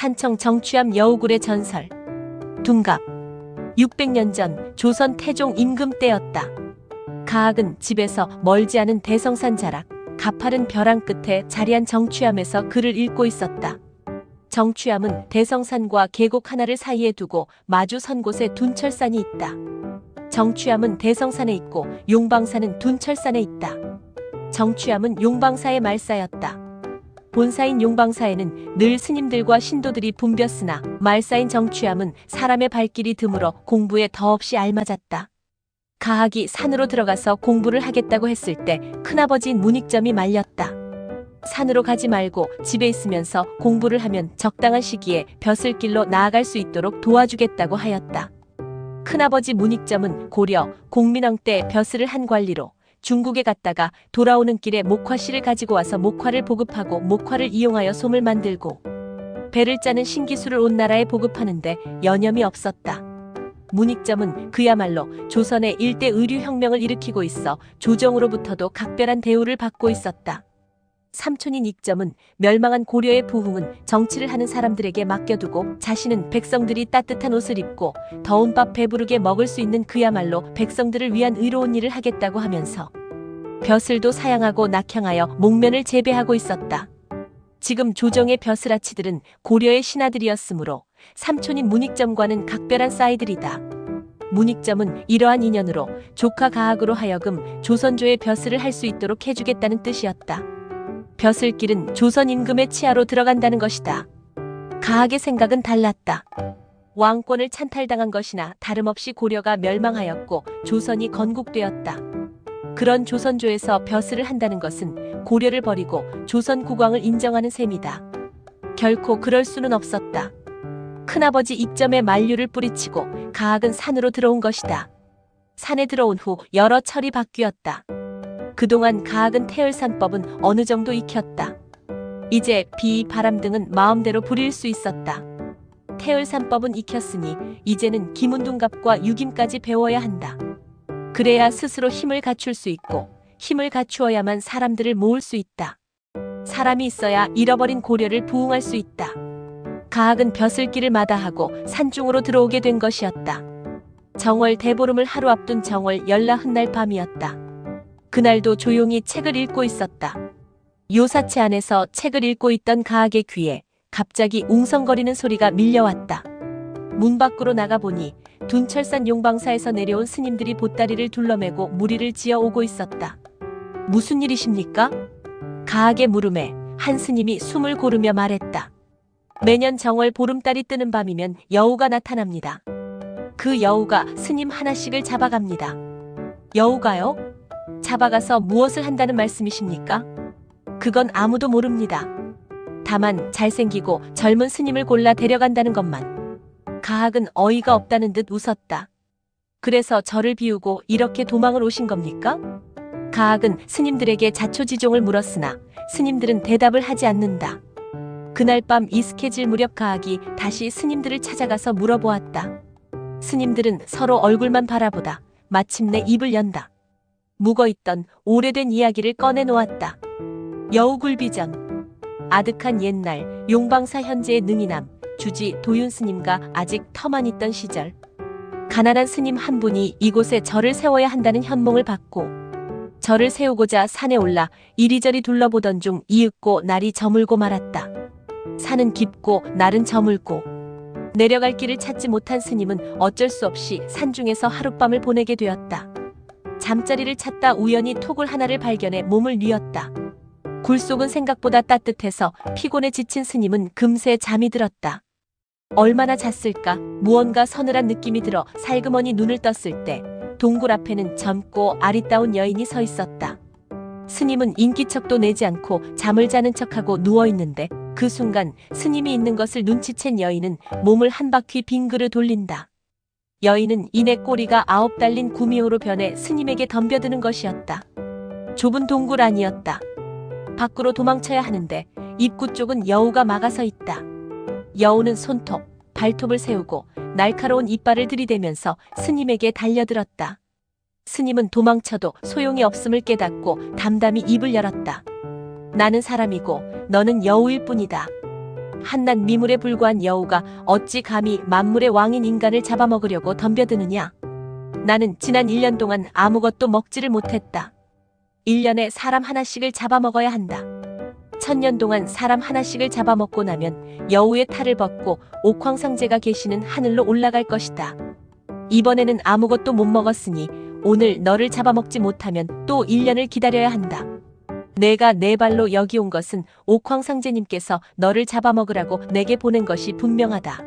산청 정취암 여우굴의 전설. 둔갑. 600년 전 조선 태종 임금 때였다. 가학은 집에서 멀지 않은 대성산 자락, 가파른 벼랑 끝에 자리한 정취암에서 글을 읽고 있었다. 정취암은 대성산과 계곡 하나를 사이에 두고 마주 선 곳에 둔철산이 있다. 정취암은 대성산에 있고 용방사는 둔철산에 있다. 정취암은 용방사의 말사였다. 본사인 용방사에는 늘 스님들과 신도들이 붐볐으나 말사인 정취암은 사람의 발길이 드물어 공부에 더없이 알맞았다. 가학이 산으로 들어가서 공부를 하겠다고 했을 때 큰아버지인 문익점이 말렸다. 산으로 가지 말고 집에 있으면서 공부를 하면 적당한 시기에 벼슬길로 나아갈 수 있도록 도와주겠다고 하였다. 큰아버지 문익점은 고려 공민왕 때 벼슬을 한 관리로 중국에 갔다가 돌아오는 길에 목화씨를 가지고 와서 목화를 보급하고 목화를 이용하여 솜을 만들고 배를 짜는 신기술을 온 나라에 보급하는데 여념이 없었다. 문익점은 그야말로 조선의 일대 의류혁명을 일으키고 있어 조정으로부터도 각별한 대우를 받고 있었다. 삼촌인 익점은 멸망한 고려의 부흥은 정치를 하는 사람들에게 맡겨두고 자신은 백성들이 따뜻한 옷을 입고 더운 밥 배부르게 먹을 수 있는 그야말로 백성들을 위한 의로운 일을 하겠다고 하면서 벼슬도 사양하고 낙향하여 목면을 재배하고 있었다. 지금 조정의 벼슬아치들은 고려의 신하들이었으므로 삼촌인 문익점과는 각별한 사이들이다. 문익점은 이러한 인연으로 조카 가학으로 하여금 조선조의 벼슬을 할 수 있도록 해주겠다는 뜻이었다. 벼슬길은 조선 임금의 치하로 들어간다는 것이다. 가학의 생각은 달랐다. 왕권을 찬탈당한 것이나 다름없이 고려가 멸망하였고 조선이 건국되었다. 그런 조선조에서 벼슬을 한다는 것은 고려를 버리고 조선 국왕을 인정하는 셈이다. 결코 그럴 수는 없었다. 큰아버지 익점의 만류를 뿌리치고 가학은 산으로 들어온 것이다. 산에 들어온 후 여러 철이 바뀌었다. 그동안 가학은 태열산법은 어느 정도 익혔다. 이제 비, 바람 등은 마음대로 부릴 수 있었다. 태열산법은 익혔으니 이제는 기문둔갑과 유김까지 배워야 한다. 그래야 스스로 힘을 갖출 수 있고 힘을 갖추어야만 사람들을 모을 수 있다. 사람이 있어야 잃어버린 고려를 부흥할 수 있다. 가학은 벼슬길을 마다하고 산중으로 들어오게 된 것이었다. 정월 대보름을 하루 앞둔 정월 열나흔날 밤이었다. 그날도 조용히 책을 읽고 있었다. 요사체 안에서 책을 읽고 있던 가학의 귀에 갑자기 웅성거리는 소리가 밀려왔다. 문 밖으로 나가보니 둔철산 용방사에서 내려온 스님들이 보따리를 둘러매고 무리를 지어 오고 있었다. 무슨 일이십니까? 가학의 물음에 한 스님이 숨을 고르며 말했다. 매년 정월 보름달이 뜨는 밤이면 여우가 나타납니다. 그 여우가 스님 하나씩을 잡아갑니다. 여우가요? 잡아가서 무엇을 한다는 말씀이십니까? 그건 아무도 모릅니다. 다만 잘생기고 젊은 스님을 골라 데려간다는 것만. 가학은 어이가 없다는 듯 웃었다. 그래서 저를 비우고 이렇게 도망을 오신 겁니까? 가학은 스님들에게 자초지종을 물었으나 스님들은 대답을 하지 않는다. 그날 밤 이슥해질 무렵 가학이 다시 스님들을 찾아가서 물어보았다. 스님들은 서로 얼굴만 바라보다 마침내 입을 연다. 묵어있던 오래된 이야기를 꺼내놓았다. 여우굴비전. 아득한 옛날 용방사 현재의 능이남 주지 도윤 스님과 아직 터만 있던 시절, 가난한 스님 한 분이 이곳에 절을 세워야 한다는 현몽을 받고 절을 세우고자 산에 올라 이리저리 둘러보던 중 이윽고 날이 저물고 말았다. 산은 깊고 날은 저물고 내려갈 길을 찾지 못한 스님은 어쩔 수 없이 산중에서 하룻밤을 보내게 되었다. 잠자리를 찾다 우연히 토굴 하나를 발견해 몸을 뉘었다. 굴 속은 생각보다 따뜻해서 피곤에 지친 스님은 금세 잠이 들었다. 얼마나 잤을까? 무언가 서늘한 느낌이 들어 살그머니 눈을 떴을 때 동굴 앞에는 젊고 아리따운 여인이 서 있었다. 스님은 인기척도 내지 않고 잠을 자는 척하고 누워있는데 그 순간 스님이 있는 것을 눈치챈 여인은 몸을 한 바퀴 빙그르 돌린다. 여인은 이내 꼬리가 9 달린 구미호로 변해 스님에게 덤벼드는 것이었다. 좁은 동굴 안이었다. 밖으로 도망쳐야 하는데 입구 쪽은 여우가 막아서 있다. 여우는 손톱, 발톱을 세우고 날카로운 이빨을 들이대면서 스님에게 달려들었다. 스님은 도망쳐도 소용이 없음을 깨닫고 담담히 입을 열었다. 나는 사람이고 너는 여우일 뿐이다. 한낱 미물에 불과한 여우가 어찌 감히 만물의 왕인 인간을 잡아먹으려고 덤벼드느냐. 나는 지난 1년 동안 아무것도 먹지를 못했다. 1년에 사람 하나씩을 잡아먹어야 한다. 1000년 동안 사람 하나씩을 잡아먹고 나면 여우의 탈을 벗고 옥황상제가 계시는 하늘로 올라갈 것이다. 이번에는 아무것도 못 먹었으니 오늘 너를 잡아먹지 못하면 또 1년을 기다려야 한다. 내가 네 발로 여기 온 것은 옥황상제님께서 너를 잡아먹으라고 내게 보낸 것이 분명하다.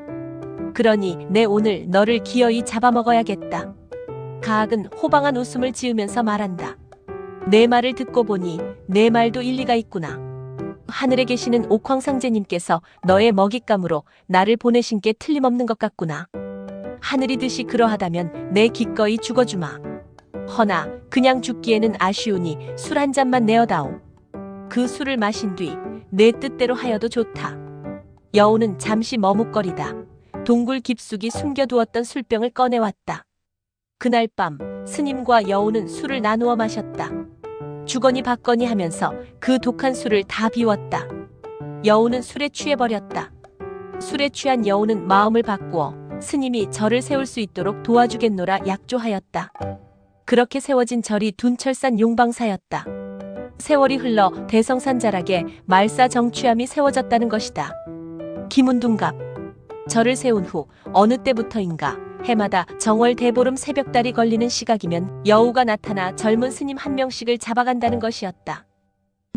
그러니 내 오늘 너를 기어이 잡아먹어야겠다. 가학은 호방한 웃음을 지으면서 말한다. 내 말을 듣고 보니 내 말도 일리가 있구나. 하늘에 계시는 옥황상제님께서 너의 먹잇감으로 나를 보내신 게 틀림없는 것 같구나. 하늘이 듯이 그러하다면 내 기꺼이 죽어주마. 허나 그냥 죽기에는 아쉬우니 술 한 잔만 내어다오. 그 술을 마신 뒤 내 뜻대로 하여도 좋다. 여우는 잠시 머뭇거리다 동굴 깊숙이 숨겨두었던 술병을 꺼내왔다. 그날 밤 스님과 여우는 술을 나누어 마셨다. 주거니 받거니 하면서 그 독한 술을 다 비웠다. 여우는 술에 취해버렸다. 술에 취한 여우는 마음을 바꾸어 스님이 절을 세울 수 있도록 도와주겠노라 약조하였다. 그렇게 세워진 절이 둔철산 용방사였다. 세월이 흘러 대성산 자락에 말사정취함이 세워졌다는 것이다. 김운둔갑. 절을 세운 후 어느 때부터인가 해마다 정월 대보름 새벽달이 걸리는 시각이면 여우가 나타나 젊은 스님 한 명씩을 잡아간다는 것이었다.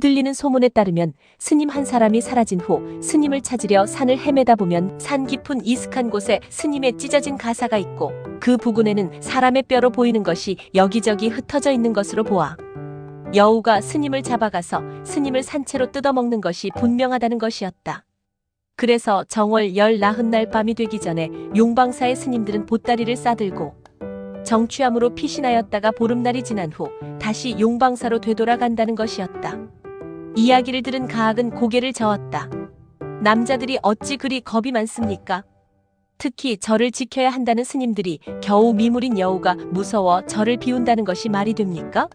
들리는 소문에 따르면 스님 한 사람이 사라진 후 스님을 찾으려 산을 헤매다 보면 산 깊은 이슥한 곳에 스님의 찢어진 가사가 있고 그 부근에는 사람의 뼈로 보이는 것이 여기저기 흩어져 있는 것으로 보아 여우가 스님을 잡아가서 스님을 산채로 뜯어먹는 것이 분명하다는 것이었다. 그래서 정월 19날 밤이 되기 전에 용방사의 스님들은 보따리를 싸들고 정취함으로 피신하였다가 보름날이 지난 후 다시 용방사로 되돌아간다는 것이었다. 이야기를 들은 가학은 고개를 저었다. 남자들이 어찌 그리 겁이 많습니까? 특히 절을 지켜야 한다는 스님들이 겨우 미물인 여우가 무서워 절을 비운다는 것이 말이 됩니까?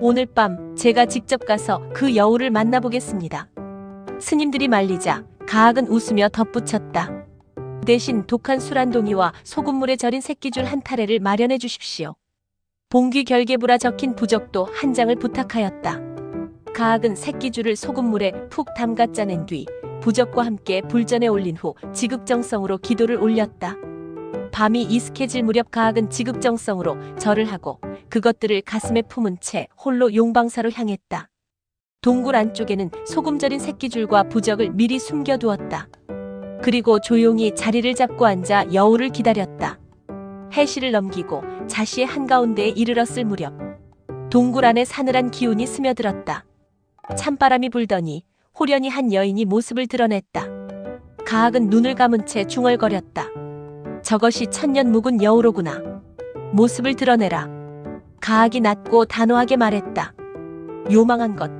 오늘 밤 제가 직접 가서 그 여우를 만나보겠습니다. 스님들이 말리자 가학은 웃으며 덧붙였다. 대신 독한 술 한 동이와 소금물에 절인 새끼줄 한 타래를 마련해 주십시오. 봉귀 결계부라 적힌 부적도 한 장을 부탁하였다. 가학은 새끼줄을 소금물에 푹 담가 짜낸 뒤 부적과 함께 불전에 올린 후 지극정성으로 기도를 올렸다. 밤이 이슥해질 무렵 가학은 지극정성으로 절을 하고 그것들을 가슴에 품은 채 홀로 용방사로 향했다. 동굴 안쪽에는 소금 절인 새끼줄과 부적을 미리 숨겨두었다. 그리고 조용히 자리를 잡고 앉아 여우를 기다렸다. 해시를 넘기고 자시의 한가운데에 이르렀을 무렵 동굴 안에 서늘한 기운이 스며들었다. 찬바람이 불더니 호련히 한 여인이 모습을 드러냈다. 가학은 눈을 감은 채 중얼거렸다. 저것이 천년 묵은 여우로구나. 모습을 드러내라. 가학이 낮고 단호하게 말했다. 요망한 것.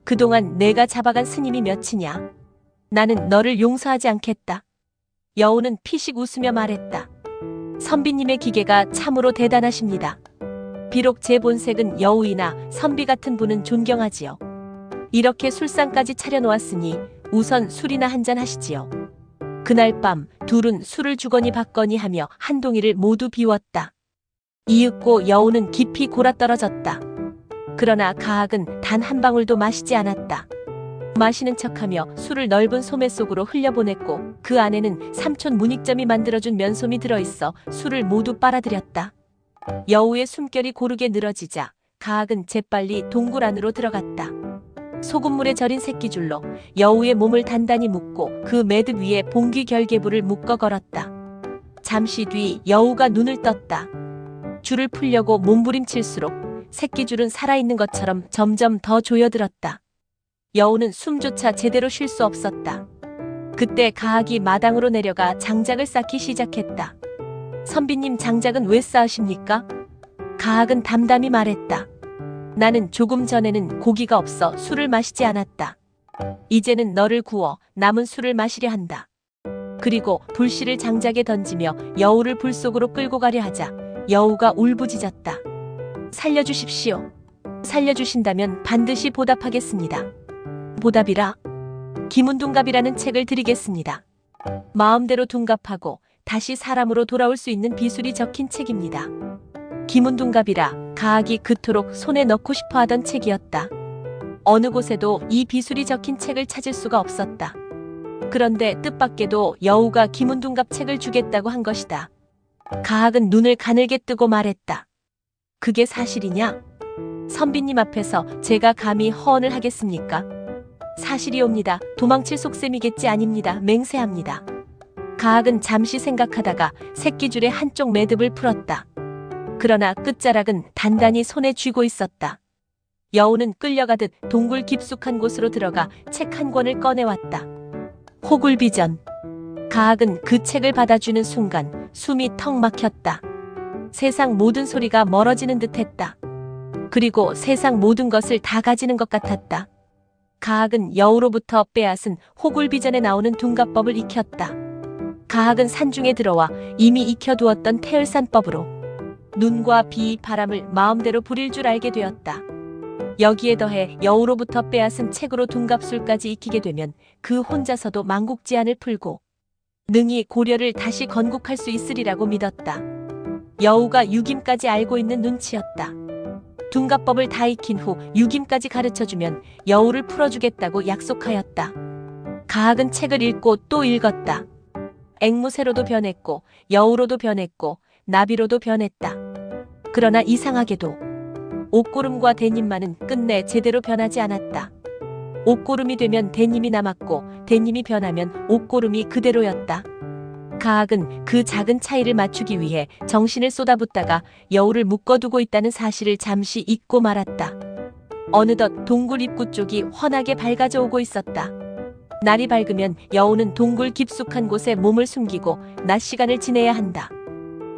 그동안 내가 잡아간 스님이 몇이냐? 나는 너를 용서하지 않겠다. 여우는 피식 웃으며 말했다. 선비님의 기계가 참으로 대단하십니다. 비록 제 본색은 여우이나 선비 같은 분은 존경하지요. 이렇게 술상까지 차려놓았으니 우선 술이나 한잔 하시지요. 그날 밤 둘은 술을 주거니 받거니 하며 한 동이를 모두 비웠다. 이윽고 여우는 깊이 골아떨어졌다. 그러나 가학은 단 한 방울도 마시지 않았다. 마시는 척하며 술을 넓은 소매 속으로 흘려보냈고 그 안에는 삼촌 문익점이 만들어준 면솜이 들어있어 술을 모두 빨아들였다. 여우의 숨결이 고르게 늘어지자 가학은 재빨리 동굴 안으로 들어갔다. 소금물에 절인 새끼줄로 여우의 몸을 단단히 묶고 그 매듭 위에 봉귀 결계부를 묶어 걸었다. 잠시 뒤 여우가 눈을 떴다. 줄을 풀려고 몸부림칠수록 새끼줄은 살아있는 것처럼 점점 더 조여들었다. 여우는 숨조차 제대로 쉴 수 없었다. 그때 가학이 마당으로 내려가 장작을 쌓기 시작했다. 선비님 장작은 왜 쌓으십니까? 가학은 담담히 말했다. 나는 조금 전에는 고기가 없어 술을 마시지 않았다. 이제는 너를 구워 남은 술을 마시려 한다. 그리고 불씨를 장작에 던지며 여우를 불 속으로 끌고 가려 하자 여우가 울부짖었다. 살려주십시오. 살려주신다면 반드시 보답하겠습니다. 보답이라? 김운둔갑이라는 책을 드리겠습니다. 마음대로 둔갑하고 다시 사람으로 돌아올 수 있는 비술이 적힌 책입니다. 김운둔갑이라 가학이 그토록 손에 넣고 싶어 하던 책이었다. 어느 곳에도 이 비술이 적힌 책을 찾을 수가 없었다. 그런데 뜻밖에도 여우가 김운둔갑 책을 주겠다고 한 것이다. 가학은 눈을 가늘게 뜨고 말했다. 그게 사실이냐? 선비님 앞에서 제가 감히 허언을 하겠습니까? 사실이옵니다. 도망칠 속셈이겠지 아닙니다. 맹세합니다. 가학은 잠시 생각하다가 새끼줄의 한쪽 매듭을 풀었다. 그러나 끝자락은 단단히 손에 쥐고 있었다. 여우는 끌려가듯 동굴 깊숙한 곳으로 들어가 책 한 권을 꺼내왔다. 호굴비전. 가학은 그 책을 받아주는 순간 숨이 턱 막혔다. 세상 모든 소리가 멀어지는 듯했다. 그리고 세상 모든 것을 다 가지는 것 같았다. 가학은 여우로부터 빼앗은 호굴비전에 나오는 둔갑법을 익혔다. 가학은 산중에 들어와 이미 익혀두었던 태을산법으로 눈과 비, 바람을 마음대로 부릴 줄 알게 되었다. 여기에 더해 여우로부터 빼앗은 책으로 둔갑술까지 익히게 되면 그 혼자서도 만국지안을 풀고 능히 고려를 다시 건국할 수 있으리라고 믿었다. 여우가 유김까지 알고 있는 눈치였다. 둔갑법을 다 익힌 후 유김까지 가르쳐주면 여우를 풀어주겠다고 약속하였다. 가학은 책을 읽고 또 읽었다. 앵무새로도 변했고 여우로도 변했고 나비로도 변했다. 그러나 이상하게도 옥고름과 대님만은 끝내 제대로 변하지 않았다. 옥고름이 되면 대님이 남았고 대님이 변하면 옥고름이 그대로였다. 가학은 그 작은 차이를 맞추기 위해 정신을 쏟아붓다가 여우를 묶어두고 있다는 사실을 잠시 잊고 말았다. 어느덧 동굴 입구 쪽이 환하게 밝아져 오고 있었다. 날이 밝으면 여우는 동굴 깊숙한 곳에 몸을 숨기고 낮 시간을 지내야 한다.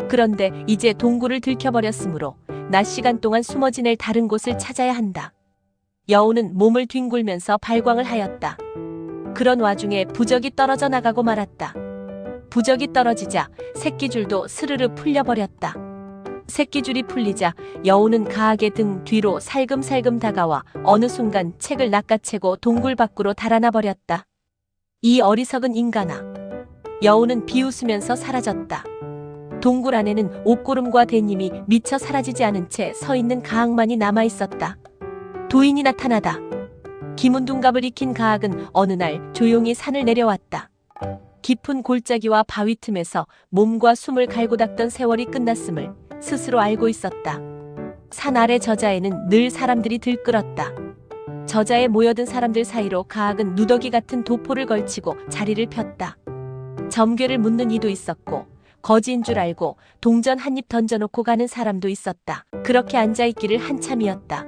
그런데 이제 동굴을 들켜버렸으므로 낮 시간 동안 숨어 지낼 다른 곳을 찾아야 한다. 여우는 몸을 뒹굴면서 발광을 하였다. 그런 와중에 부적이 떨어져 나가고 말았다. 부적이 떨어지자 새끼줄도 스르르 풀려버렸다. 새끼줄이 풀리자 여우는 가학의 등 뒤로 살금살금 다가와 어느 순간 책을 낚아채고 동굴 밖으로 달아나 버렸다. 이 어리석은 인간아. 여우는 비웃으면서 사라졌다. 동굴 안에는 옥고름과 대님이 미처 사라지지 않은 채 서 있는 가학만이 남아있었다. 도인이 나타나다. 김운둔갑을 익힌 가학은 어느 날 조용히 산을 내려왔다. 깊은 골짜기와 바위 틈에서 몸과 숨을 갈고 닦던 세월이 끝났음을 스스로 알고 있었다. 산 아래 저자에는 늘 사람들이 들끓었다. 저자에 모여든 사람들 사이로 가학은 누더기 같은 도포를 걸치고 자리를 폈다. 점괘를 묻는 이도 있었고 거지인 줄 알고 동전 한 입 던져놓고 가는 사람도 있었다. 그렇게 앉아있기를 한참이었다.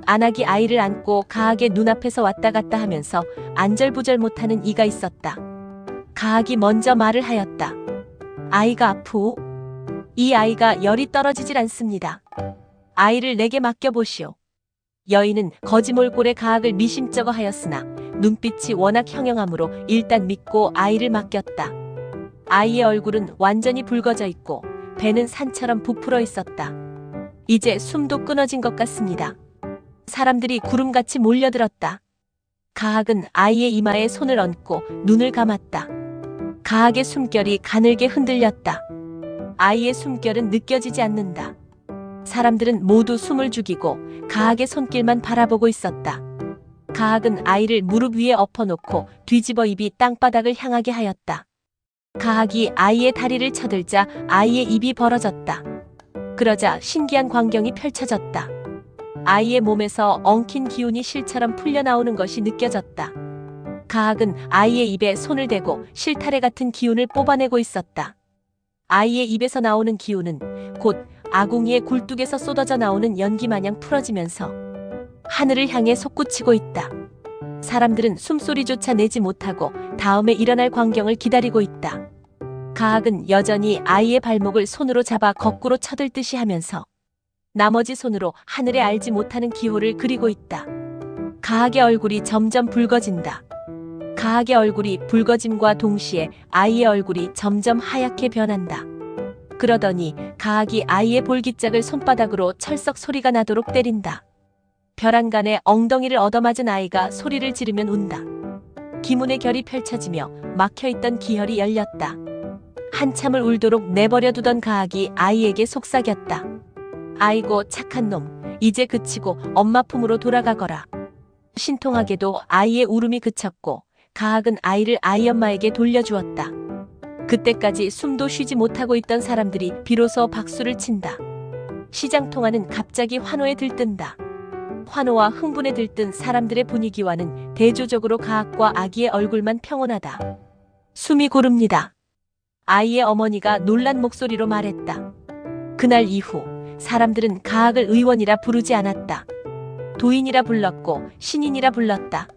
안악이 아이를 안고 가학의 눈앞에서 왔다 갔다 하면서 안절부절 못하는 이가 있었다. 가학이 먼저 말을 하였다. 아이가 아프오? 이 아이가 열이 떨어지질 않습니다. 아이를 내게 맡겨보시오. 여인은 거지몰골의 가학을 미심쩍어 하였으나 눈빛이 워낙 형형하므로 일단 믿고 아이를 맡겼다. 아이의 얼굴은 완전히 붉어져 있고 배는 산처럼 부풀어 있었다. 이제 숨도 끊어진 것 같습니다. 사람들이 구름같이 몰려들었다. 가학은 아이의 이마에 손을 얹고 눈을 감았다. 가학의 숨결이 가늘게 흔들렸다. 아이의 숨결은 느껴지지 않는다. 사람들은 모두 숨을 죽이고 가학의 손길만 바라보고 있었다. 가학은 아이를 무릎 위에 엎어놓고 뒤집어 입이 땅바닥을 향하게 하였다. 가학이 아이의 다리를 쳐들자 아이의 입이 벌어졌다. 그러자 신기한 광경이 펼쳐졌다. 아이의 몸에서 엉킨 기운이 실처럼 풀려나오는 것이 느껴졌다. 가학은 아이의 입에 손을 대고 실타래 같은 기운을 뽑아내고 있었다. 아이의 입에서 나오는 기운은 곧 아궁이의 굴뚝에서 쏟아져 나오는 연기 마냥 풀어지면서 하늘을 향해 솟구치고 있다. 사람들은 숨소리조차 내지 못하고 다음에 일어날 광경을 기다리고 있다. 가학은 여전히 아이의 발목을 손으로 잡아 거꾸로 쳐들듯이 하면서 나머지 손으로 하늘에 알지 못하는 기호를 그리고 있다. 가학의 얼굴이 점점 붉어진다. 가학의 얼굴이 붉어짐과 동시에 아이의 얼굴이 점점 하얗게 변한다. 그러더니 가학이 아이의 볼기짝을 손바닥으로 철썩 소리가 나도록 때린다. 벼랑간에 엉덩이를 얻어맞은 아이가 소리를 지르면 운다. 기문의 결이 펼쳐지며 막혀있던 기혈이 열렸다. 한참을 울도록 내버려 두던 가학이 아이에게 속삭였다. 아이고 착한 놈, 이제 그치고 엄마 품으로 돌아가거라. 신통하게도 아이의 울음이 그쳤고 가학은 아이를 아이 엄마에게 돌려주었다. 그때까지 숨도 쉬지 못하고 있던 사람들이 비로소 박수를 친다. 시장 통화는 갑자기 환호에 들뜬다. 환호와 흥분에 들뜬 사람들의 분위기와는 대조적으로 가학과 아기의 얼굴만 평온하다. 숨이 고릅니다. 아이의 어머니가 놀란 목소리로 말했다. 그날 이후 사람들은 가학을 의원이라 부르지 않았다. 도인이라 불렀고 신인이라 불렀다.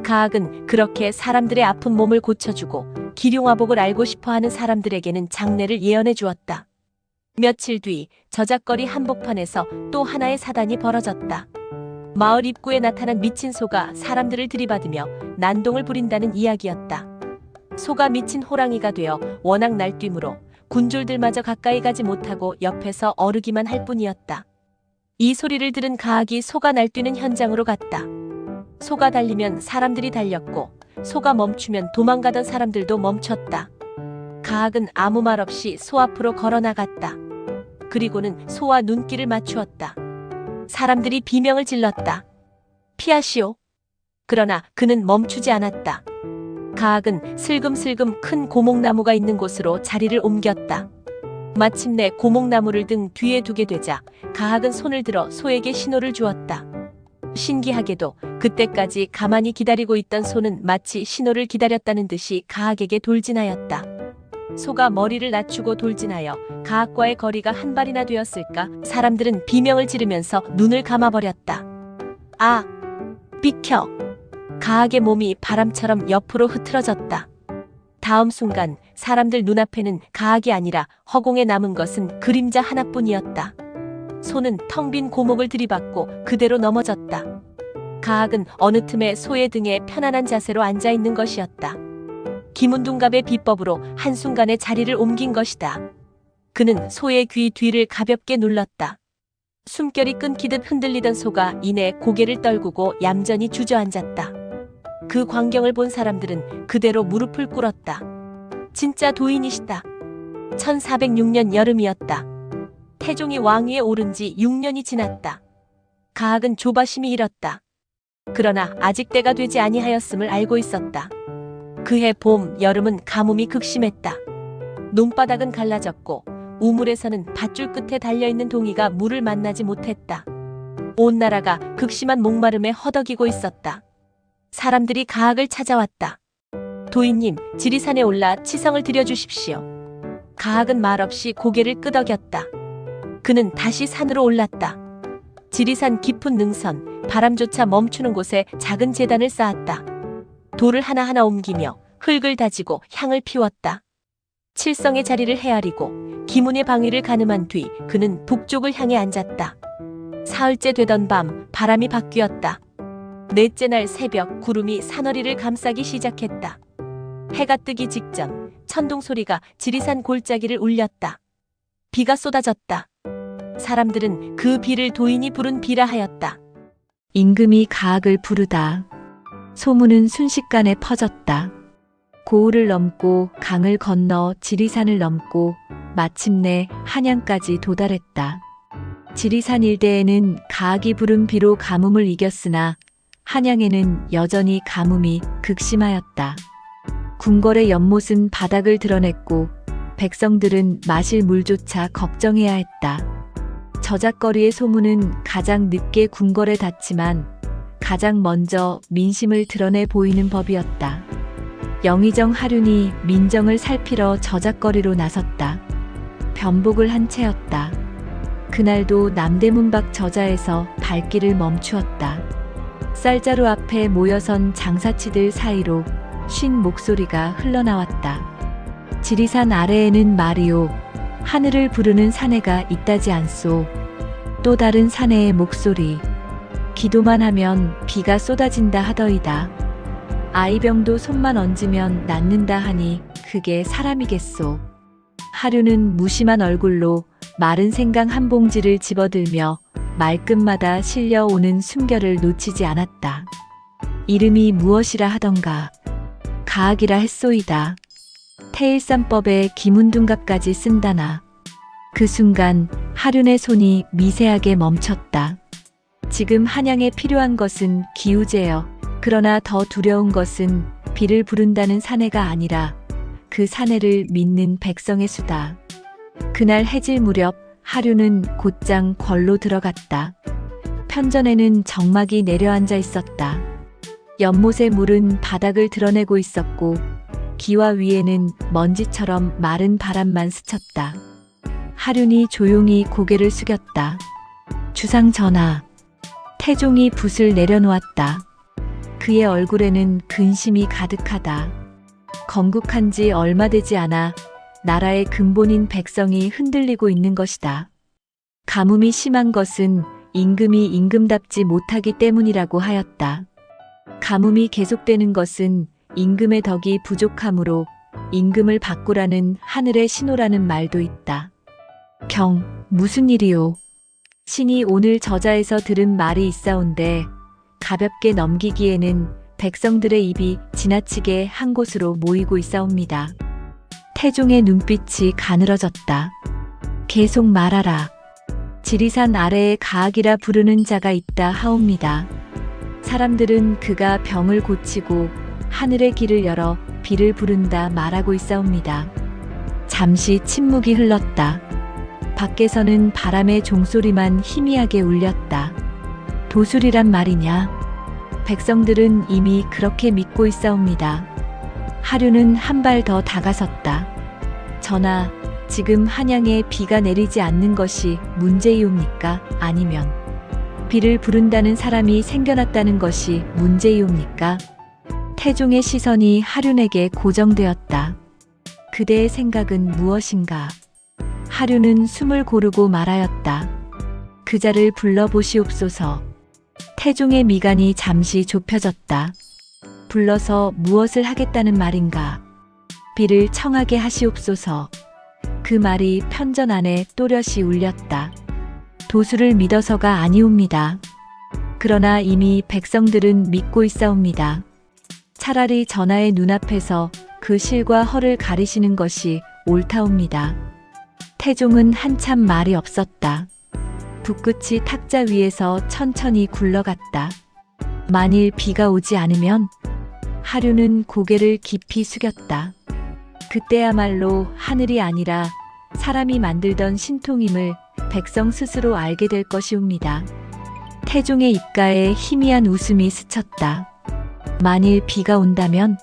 가학은 그렇게 사람들의 아픈 몸을 고쳐주고 기룡화복을 알고 싶어하는 사람들에게는 장래를 예언해 주었다. 며칠 뒤 저작거리 한복판에서 또 하나의 사단이 벌어졌다. 마을 입구에 나타난 미친 소가 사람들을 들이받으며 난동을 부린다는 이야기였다. 소가 미친 호랑이가 되어 워낙 날뛰므로 군졸들마저 가까이 가지 못하고 옆에서 어르기만 할 뿐이었다. 이 소리를 들은 가학이 소가 날뛰는 현장으로 갔다. 소가 달리면 사람들이 달렸고 소가 멈추면 도망가던 사람들도 멈췄다. 가학은 아무 말 없이 소 앞으로 걸어 나갔다. 그리고는 소와 눈길을 맞추었다. 사람들이 비명을 질렀다. 피하시오. 그러나 그는 멈추지 않았다. 가학은 슬금슬금 큰 고목나무가 있는 곳으로 자리를 옮겼다. 마침내 고목나무를 등 뒤에 두게 되자 가학은 손을 들어 소에게 신호를 주었다. 신기하게도 그때까지 가만히 기다리고 있던 소는 마치 신호를 기다렸다는 듯이 가학에게 돌진하였다. 소가 머리를 낮추고 돌진하여 가학과의 거리가 한 발이나 되었을까 사람들은 비명을 지르면서 눈을 감아버렸다. 아! 비켜! 가학의 몸이 바람처럼 옆으로 흐트러졌다. 다음 순간 사람들 눈앞에는 가학이 아니라 허공에 남은 것은 그림자 하나뿐이었다. 소는 텅 빈 고목을 들이받고 그대로 넘어졌다. 가학은 어느 틈에 소의 등에 편안한 자세로 앉아있는 것이었다. 김운둔갑의 비법으로 한순간에 자리를 옮긴 것이다. 그는 소의 귀 뒤를 가볍게 눌렀다. 숨결이 끊기듯 흔들리던 소가 이내 고개를 떨구고 얌전히 주저앉았다. 그 광경을 본 사람들은 그대로 무릎을 꿇었다. 진짜 도인이시다. 1406년 여름이었다. 태종이 왕위에 오른 지 6년이 지났다. 가학은 조바심이 일었다. 그러나 아직 때가 되지 아니하였음을 알고 있었다. 그해 봄, 여름은 가뭄이 극심했다. 논바닥은 갈라졌고 우물에서는 밧줄 끝에 달려있는 동이가 물을 만나지 못했다. 온 나라가 극심한 목마름에 허덕이고 있었다. 사람들이 가학을 찾아왔다. 도인님, 지리산에 올라 치성을 드려주십시오. 가학은 말없이 고개를 끄덕였다. 그는 다시 산으로 올랐다. 지리산 깊은 능선, 바람조차 멈추는 곳에 작은 제단을 쌓았다. 돌을 하나하나 옮기며 흙을 다지고 향을 피웠다. 칠성의 자리를 헤아리고 기문의 방위를 가늠한 뒤 그는 북쪽을 향해 앉았다. 사흘째 되던 밤 바람이 바뀌었다. 넷째 날 새벽 구름이 산허리를 감싸기 시작했다. 해가 뜨기 직전 천둥 소리가 지리산 골짜기를 울렸다. 비가 쏟아졌다. 사람들은 그 비를 도인이 부른 비라 하였다. 임금이 가학을 부르다. 소문은 순식간에 퍼졌다. 고을을 넘고 강을 건너 지리산을 넘고 마침내 한양까지 도달했다. 지리산 일대에는 가학이 부른 비로 가뭄을 이겼으나 한양에는 여전히 가뭄이 극심하였다. 궁궐의 연못은 바닥을 드러냈고 백성들은 마실 물조차 걱정해야 했다. 저작거리의 소문은 가장 늦게 궁궐에 닿지만 가장 먼저 민심을 드러내 보이는 법이었다. 영의정 하륜이 민정을 살피러 저작거리로 나섰다. 변복을 한 채였다. 그날도 남대문 밖 저자에서 발길을 멈추었다. 쌀자루 앞에 모여선 장사치들 사이로 쉰 목소리가 흘러나왔다. 지리산 아래에는 말이오, 하늘을 부르는 사내가 있다지 않소. 또 다른 사내의 목소리, 기도만 하면 비가 쏟아진다 하더이다. 아이병도 손만 얹으면 낫는다 하니 그게 사람이겠소. 하류는 무심한 얼굴로 마른 생강 한 봉지를 집어들며 말끝마다 실려오는 숨결을 놓치지 않았다. 이름이 무엇이라 하던가. 가학이라 했소이다. 태일산법에 기문둔갑까지 쓴다나. 그 순간 하륜의 손이 미세하게 멈췄다. 지금 한양에 필요한 것은 기우제여. 그러나 더 두려운 것은 비를 부른다는 사내가 아니라 그 사내를 믿는 백성의 수다. 그날 해질 무렵 하륜은 곧장 궐로 들어갔다. 편전에는 정막이 내려앉아 있었다. 연못의 물은 바닥을 드러내고 있었고 기와 위에는 먼지처럼 마른 바람만 스쳤다. 하륜이 조용히 고개를 숙였다. 주상 전하. 태종이 붓을 내려놓았다. 그의 얼굴에는 근심이 가득하다. 건국한 지 얼마 되지 않아 나라의 근본인 백성이 흔들리고 있는 것이다. 가뭄이 심한 것은 임금이 임금답지 못하기 때문이라고 하였다. 가뭄이 계속되는 것은 임금의 덕이 부족하므로 임금을 바꾸라는 하늘의 신호라는 말도 있다. 무슨 일이오? 신이 오늘 저자에서 들은 말이 있사온데 가볍게 넘기기에는 백성들의 입이 지나치게 한 곳으로 모이고 있사옵니다. 태종의 눈빛이 가늘어졌다. 계속 말하라. 지리산 아래에 가학이라 부르는 자가 있다 하옵니다. 사람들은 그가 병을 고치고 하늘의 길을 열어 비를 부른다 말하고 있사옵니다. 잠시 침묵이 흘렀다. 밖에서는 바람의 종소리만 희미하게 울렸다. 도술이란 말이냐? 백성들은 이미 그렇게 믿고 있사옵니다. 하륜은 한 발 더 다가섰다. 전하, 지금 한양에 비가 내리지 않는 것이 문제이옵니까? 아니면 비를 부른다는 사람이 생겨났다는 것이 문제이옵니까? 태종의 시선이 하륜에게 고정되었다. 그대의 생각은 무엇인가? 하륜은 숨을 고르고 말하였다. 그자를 불러보시옵소서. 태종의 미간이 잠시 좁혀졌다. 불러서 무엇을 하겠다는 말인가? 비를 청하게 하시옵소서. 그 말이 편전 안에 또렷이 울렸다. 도수를 믿어서가 아니옵니다. 그러나 이미 백성들은 믿고 있사옵니다. 차라리 전하의 눈앞에서 그 실과 허를 가리시는 것이 옳다옵니다. 태종은 한참 말이 없었다. 붓끝이 탁자 위에서 천천히 굴러갔다. 만일 비가 오지 않으면? 하륜은 고개를 깊이 숙였다. 그때야말로 하늘이 아니라 사람이 만들던 신통임을 백성 스스로 알게 될 것이옵니다. 태종의 입가에 희미한 웃음이 스쳤다. 만일 비가 온다면?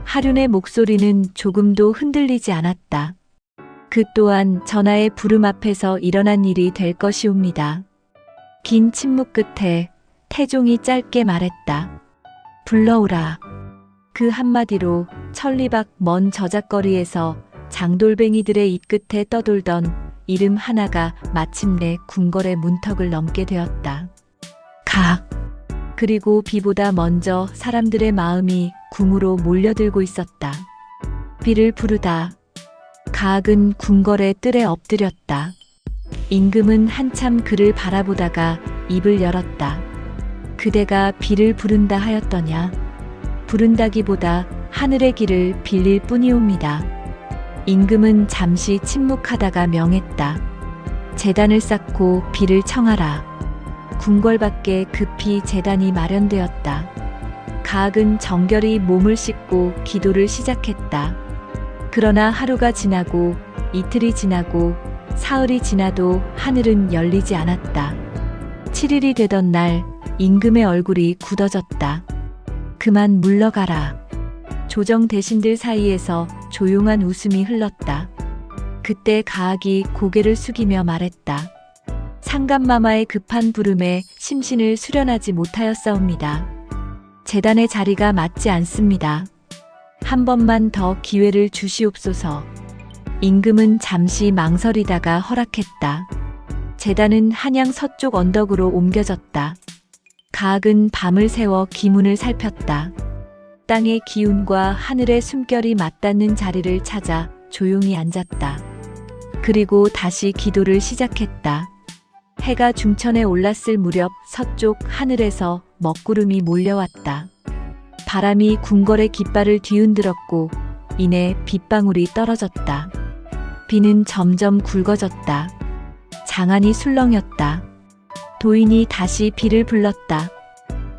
하륜의 목소리는 조금도 흔들리지 않았다. 그 또한 전하의 부름 앞에서 일어난 일이 될 것이옵니다. 긴 침묵 끝에 태종이 짧게 말했다. 불러오라. 그 한마디로 천리 밖 먼 저작거리에서 장돌뱅이들의 입 끝에 떠돌던 이름 하나가 마침내 궁궐의 문턱을 넘게 되었다. 가학. 그리고 비보다 먼저 사람들의 마음이 궁으로 몰려들고 있었다. 비를 부르다. 가학은 궁궐의 뜰에 엎드렸다. 임금은 한참 그를 바라보다가 입을 열었다. 그대가 비를 부른다 하였더냐? 부른다기보다 하늘의 길을 빌릴 뿐이옵니다. 임금은 잠시 침묵하다가 명했다. 제단을 쌓고 비를 청하라. 궁궐 밖에 급히 제단이 마련되었다. 가학은 정결히 몸을 씻고 기도를 시작했다. 그러나 하루가 지나고 이틀이 지나고 사흘이 지나도 하늘은 열리지 않았다. 7일이 되던 날 임금의 얼굴이 굳어졌다. 그만 물러가라. 조정 대신들 사이에서 조용한 웃음이 흘렀다. 그때 가학이 고개를 숙이며 말했다. 상감마마의 급한 부름에 심신을 수련하지 못하였사옵니다. 제단의 자리가 맞지 않습니다. 한 번만 더 기회를 주시옵소서. 임금은 잠시 망설이다가 허락했다. 제단은 한양 서쪽 언덕으로 옮겨졌다. 가학은 밤을 새워 기문을 살폈다. 땅의 기운과 하늘의 숨결이 맞닿는 자리를 찾아 조용히 앉았다. 그리고 다시 기도를 시작했다. 해가 중천에 올랐을 무렵 서쪽 하늘에서 먹구름이 몰려왔다. 바람이 궁궐의 깃발을 뒤흔들었고 이내 빗방울이 떨어졌다. 비는 점점 굵어졌다. 장안이 술렁였다. 도인이 다시 비를 불렀다.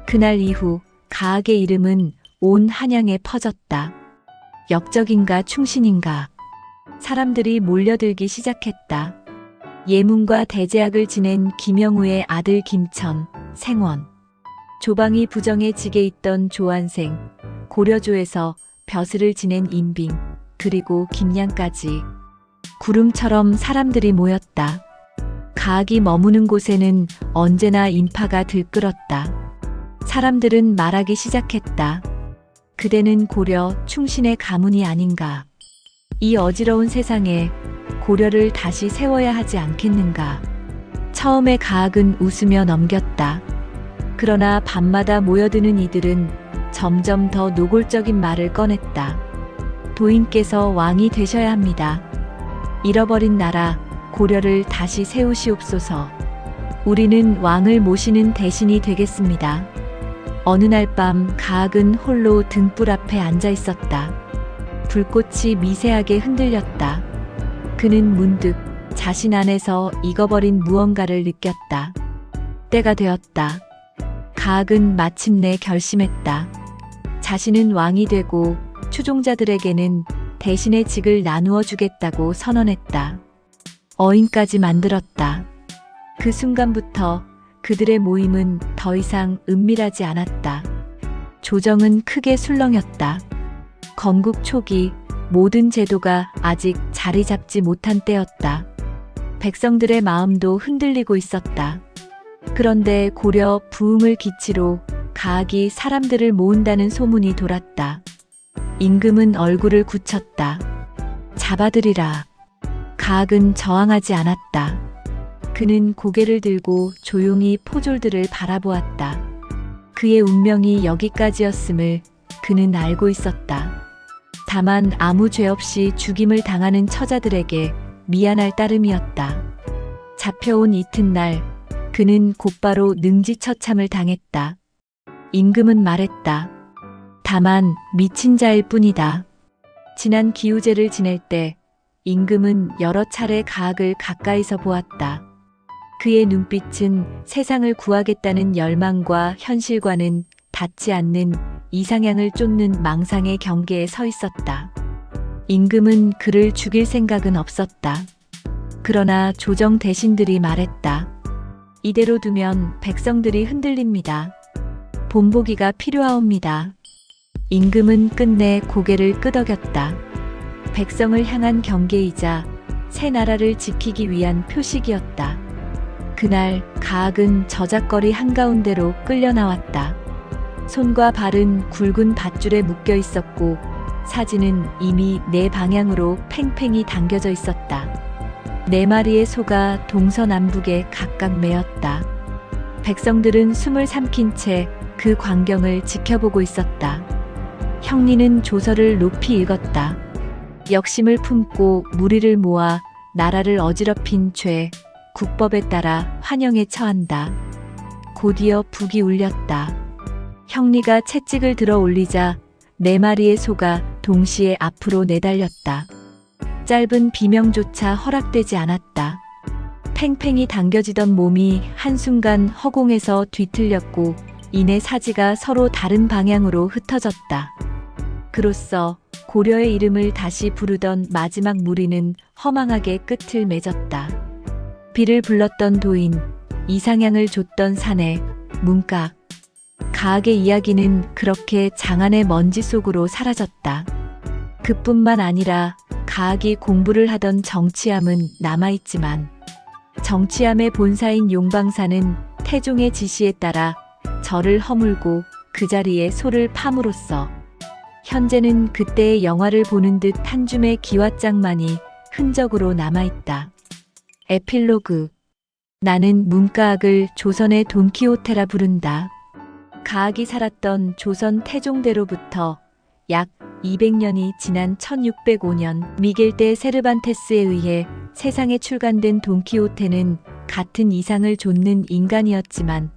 그날 이후 가학의 이름은 온 한양에 퍼졌다. 역적인가 충신인가. 사람들이 몰려들기 시작했다. 예문과 대제학을 지낸 김영우의 아들 김천, 생원. 조방이 부정에 지게 있던 조안생, 고려조에서 벼슬을 지낸 임빙, 그리고 김양까지. 구름처럼 사람들이 모였다. 가학이 머무는 곳에는 언제나 인파가 들끓었다. 사람들은 말하기 시작했다. 그대는 고려 충신의 가문이 아닌가. 이 어지러운 세상에 고려를 다시 세워야 하지 않겠는가. 처음에 가학은 웃으며 넘겼다. 그러나 밤마다 모여드는 이들은 점점 더 노골적인 말을 꺼냈다. 도인께서 왕이 되셔야 합니다. 잃어버린 나라 고려를 다시 세우시옵소서. 우리는 왕을 모시는 대신이 되겠습니다. 어느 날 밤 가학은 홀로 등불 앞에 앉아 있었다. 불꽃이 미세하게 흔들렸다. 그는 문득 자신 안에서 익어버린 무언가를 느꼈다. 때가 되었다. 가학은 마침내 결심했다. 자신은 왕이 되고 추종자들에게는 대신의 직을 나누어 주겠다고 선언했다. 어인까지 만들었다. 그 순간부터 그들의 모임은 더 이상 은밀하지 않았다. 조정은 크게 술렁였다. 건국 초기 모든 제도가 아직 자리 잡지 못한 때였다. 백성들의 마음도 흔들리고 있었다. 그런데 고려 부흥을 기치로 가학이 사람들을 모은다는 소문이 돌았다. 임금은 얼굴을 굳혔다. 잡아들이라. 가학은 저항하지 않았다. 그는 고개를 들고 조용히 포졸들을 바라보았다. 그의 운명이 여기까지였음을 그는 알고 있었다. 다만 아무 죄 없이 죽임을 당하는 처자들에게 미안할 따름이었다. 잡혀온 이튿날 그는 곧바로 능지처참을 당했다. 임금은 말했다. 다만 미친 자일 뿐이다. 지난 기우제를 지낼 때 임금은 여러 차례 가학을 가까이서 보았다. 그의 눈빛은 세상을 구하겠다는 열망과 현실과는 닿지 않는 이상향을 쫓는 망상의 경계에 서 있었다. 임금은 그를 죽일 생각은 없었다. 그러나 조정 대신들이 말했다. 이대로 두면 백성들이 흔들립니다. 본보기가 필요하옵니다. 임금은 끝내 고개를 끄덕였다. 백성을 향한 경계이자 새 나라를 지키기 위한 표식이었다. 그날 가학은 저작거리 한가운데로 끌려 나왔다. 손과 발은 굵은 밧줄에 묶여 있었고 사지는 이미 네 방향으로 팽팽히 당겨져 있었다. 네 마리의 소가 동서남북에 각각 매였다. 백성들은 숨을 삼킨 채 그 광경을 지켜보고 있었다. 형리는 조서를 높이 읽었다. 역심을 품고 무리를 모아 나라를 어지럽힌 죄, 국법에 따라 환영에 처한다. 곧이어 북이 울렸다. 형리가 채찍을 들어 올리자 네 마리의 소가 동시에 앞으로 내달렸다. 짧은 비명조차 허락되지 않았다. 팽팽히 당겨지던 몸이 한순간 허공에서 뒤틀렸고 이내 사지가 서로 다른 방향으로 흩어졌다. 그로써 고려의 이름을 다시 부르던 마지막 무리는 허망하게 끝을 맺었다. 비를 불렀던 도인, 이상향을 줬던 사내, 문각. 가학의 이야기는 그렇게 장안의 먼지 속으로 사라졌다. 그뿐만 아니라 가학이 공부를 하던 정치함은 남아있지만 정치함의 본사인 용방사는 태종의 지시에 따라 절을 허물고 그 자리에 소를 팜으로써 현재는 그때의 영화를 보는 듯 한 줌의 기왓장만이 흔적으로 남아있다. 에필로그. 나는 문가학을 조선의 돈키호테라 부른다. 가학이 살았던 조선 태종대로부터 약 200년이 지난 1605년 미겔 대 세르반테스에 의해 세상에 출간된 돈키호테는 같은 이상을 좇는 인간이었지만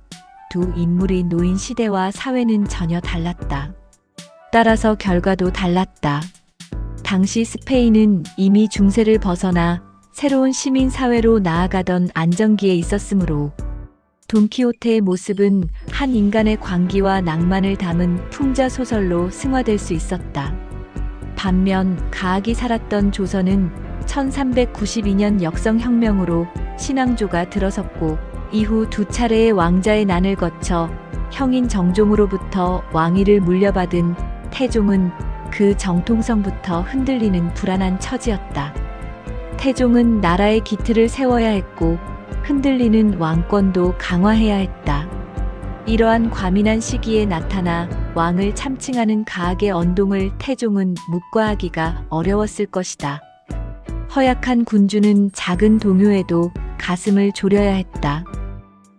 두 인물이 놓인 시대와 사회는 전혀 달랐다. 따라서 결과도 달랐다. 당시 스페인은 이미 중세를 벗어나 새로운 시민사회로 나아가던 안정기에 있었으므로 돈키호테의 모습은 한 인간의 광기와 낭만을 담은 풍자소설로 승화될 수 있었다. 반면 가학이 살았던 조선은 1392년 역성혁명으로 신왕조가 들어섰고 이후 두 차례의 왕자의 난을 거쳐 형인 정종으로부터 왕위를 물려받은 태종은 그 정통성부터 흔들리는 불안한 처지였다. 태종은 나라의 기틀을 세워야 했고 흔들리는 왕권도 강화해야 했다. 이러한 과민한 시기에 나타나 왕을 참칭하는 가학의 언동을 태종은 묵과하기가 어려웠을 것이다. 허약한 군주는 작은 동요에도 가슴을 졸여야 했다.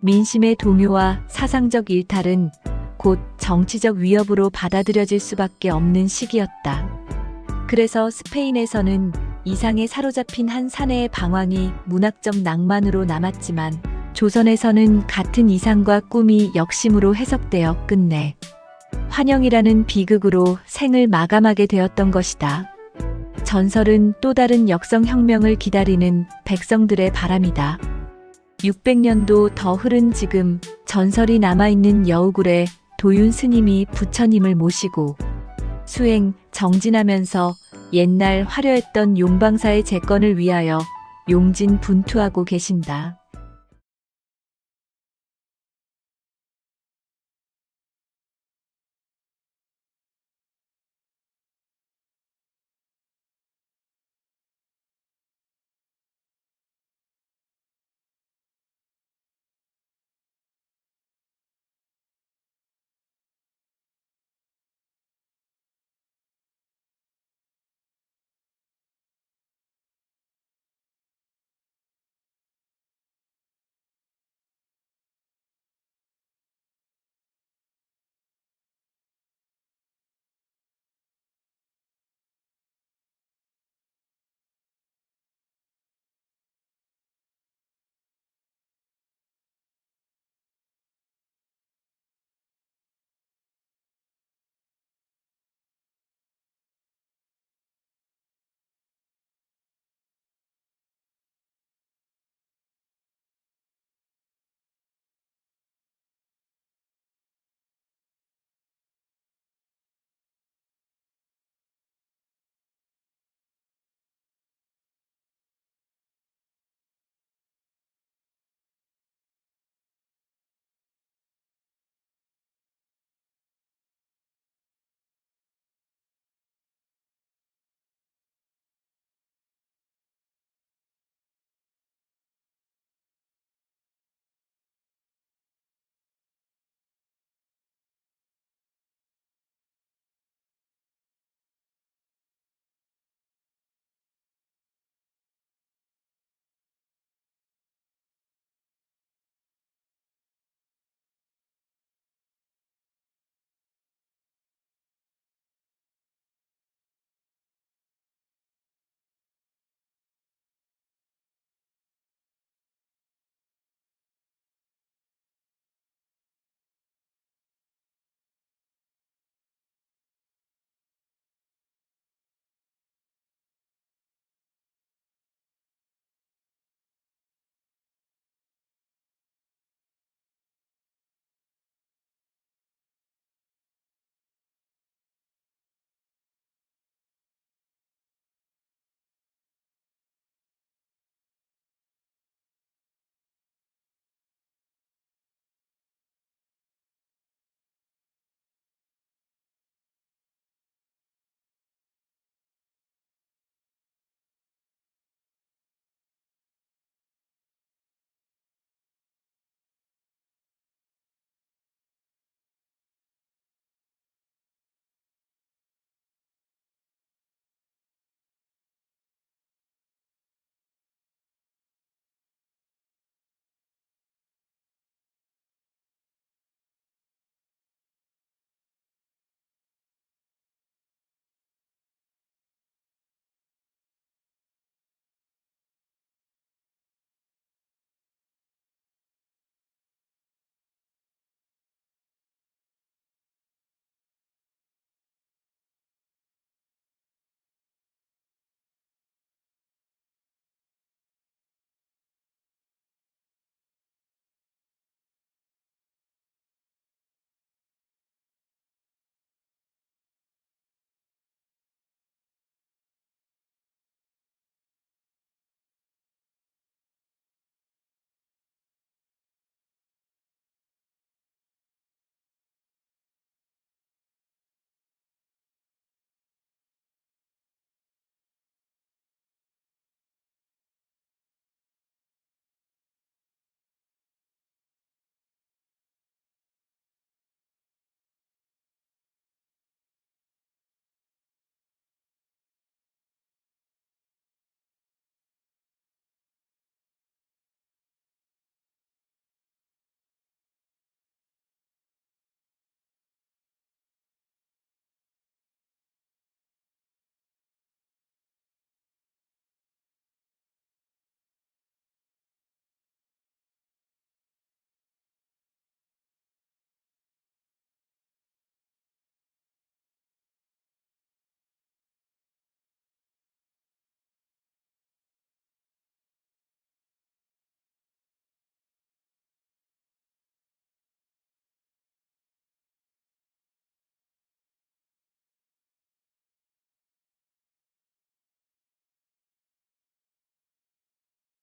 민심의 동요와 사상적 일탈은 곧 정치적 위협으로 받아들여질 수밖에 없는 시기였다. 그래서 스페인에서는 이상에 사로잡힌 한 사내의 방황이 문학적 낭만으로 남았지만 조선에서는 같은 이상과 꿈이 역심으로 해석되어 끝내 환영이라는 비극으로 생을 마감하게 되었던 것이다. 전설은 또 다른 역성혁명을 기다리는 백성들의 바람이다. 600년도 더 흐른 지금 전설이 남아있는 여우굴에 도윤 스님이 부처님을 모시고 수행, 정진하면서 옛날 화려했던 용방사의 재건을 위하여 용진 분투하고 계신다.